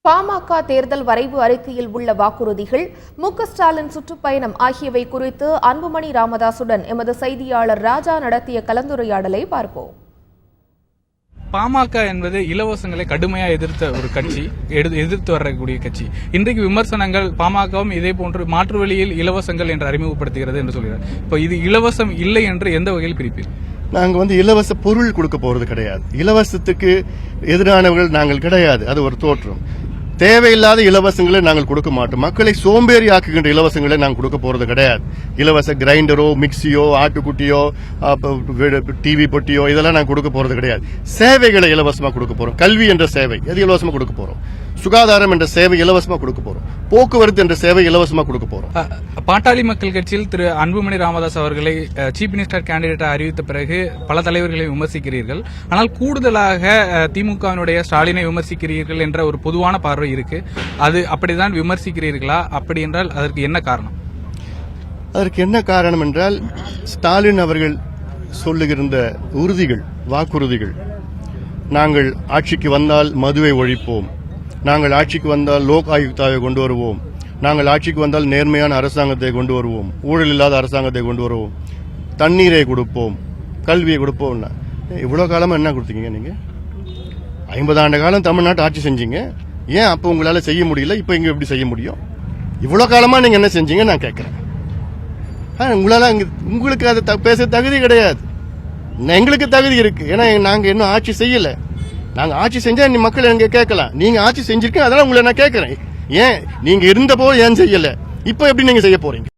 பாமக தேர்தல் வரைவு அறிக்கையில் உள்ள வாக்குறுதிகள், மு.க. ஸ்டாலின் சுற்றுப்பயணம் ஆகியவை குறித்து அன்புமணி ராமதாசுடன் எமது செய்தியாளர் ராஜா நடத்திய கலந்துரையாடலை பார்ப்போம். பாமக என்பது இலவசங்களை கடுமையாக எதிர்த்த ஒரு கட்சி, எதிர்த்து வரக்கூடிய கட்சி. இன்றைக்கு விமர்சனங்கள் பாமகவும் இதே போன்று மாற்று வழியில் இலவசங்கள் என்று அறிமுகப்படுத்துகிறது என்று சொல்கிறார். இப்போ இது இலவசம் இல்லை என்று எந்த வகையில் பிரிப்பீர்? நாங்கள் இலவச பொருள் கொடுக்க போறது கிடையாது. இலவசத்துக்கு எதிரானவர்கள் நாங்கள் கிடையாது. அது ஒரு தோற்றம். தேவையில்லாத இலவசங்களை நாங்கள் கொடுக்க மாட்டோம். மக்களை சோம்பேறி ஆக்குகின்ற இலவசங்களை நாங்கள் கொடுக்க போறது கிடையாது. இலவச கிரைண்டரோ, மிக்சியோ, ஆட்டுக்குட்டியோ, டிவி பொட்டியோ இதெல்லாம் நாங்கள் கொடுக்க போறது கிடையாது. சேவைகளை இலவசமா கொடுக்க போறோம். கல்வி என்ற சேவை எது இலவசமா கொடுக்க போறோம். சுகாதாரம் என்ற சேவை இலவசமா கொடுக்க போறோம். போக்குவரத்து என்ற சேவை இலவசமா கொடுக்க போறோம். பாட்டாளி மக்கள் கட்சியில் திரு அன்புமணி ராமதாஸ் அவர்களை சீஃப் மினிஸ்டர் கேண்டிடேட்டா அறிவித்த பிறகு பல தலைவர்களை விமர்சிக்கிறீர்கள். ஆனால் கூடுதலாக திமுகவினுடைய ஸ்டாலினை விமர்சிக்கிறீர்கள் என்ற ஒரு பொதுவான பார்வை இருக்கு. அது அப்படிதான் விமர்சிக்கிறீர்களா? அப்படி என்றால் அதற்கு என்ன காரணம்? அதற்கு என்ன காரணம் என்றால், ஸ்டாலின் அவர்கள் சொல்லுகின்ற உறுதிகள், வாக்குறுதிகள், நாங்கள் ஆட்சிக்கு வந்தால் மதுவை ஒழிப்போம், நாங்கள் ஆட்சிக்கு வந்தால் லோக் ஆயுக்தாவை கொண்டு வருவோம், நாங்கள் ஆட்சிக்கு வந்தால் நேர்மையான அரசாங்கத்தை கொண்டு வருவோம், ஊழல் இல்லாத அரசாங்கத்தை கொண்டு வருவோம், தண்ணீரை கொடுப்போம், கல்வியை கொடுப்போம். இவ்வளவு காலமா என்ன கொடுத்தீங்க? நீங்க 50 ஆண்டு காலம் தமிழ்நாட்டை ஆட்சி செஞ்சீங்க. ஏன் அப்ப உங்களால செய்ய முடியல? இப்ப இங்க எப்படி செய்ய முடியும்? இவ்வளவு காலமா நீங்க என்ன செஞ்சீங்க நான் கேட்கிறேன். உங்களால உங்களுக்கு அது பேச தகுதி கிடையாது. எங்களுக்கு தகுதி இருக்கு. ஏன்னா நாங்க இன்னும் ஆட்சி செய்யல. நாங்க ஆட்சி செஞ்சா மக்கள் எங்க கேட்கலாம். நீங்க ஆட்சி செஞ்சிருக்கீங்க, அதெல்லாம் உங்களை நான் கேட்கிறேன். ஏன் நீங்க இருந்த போது ஏன் செய்யல? இப்ப எப்படி நீங்க செய்ய போறீங்க?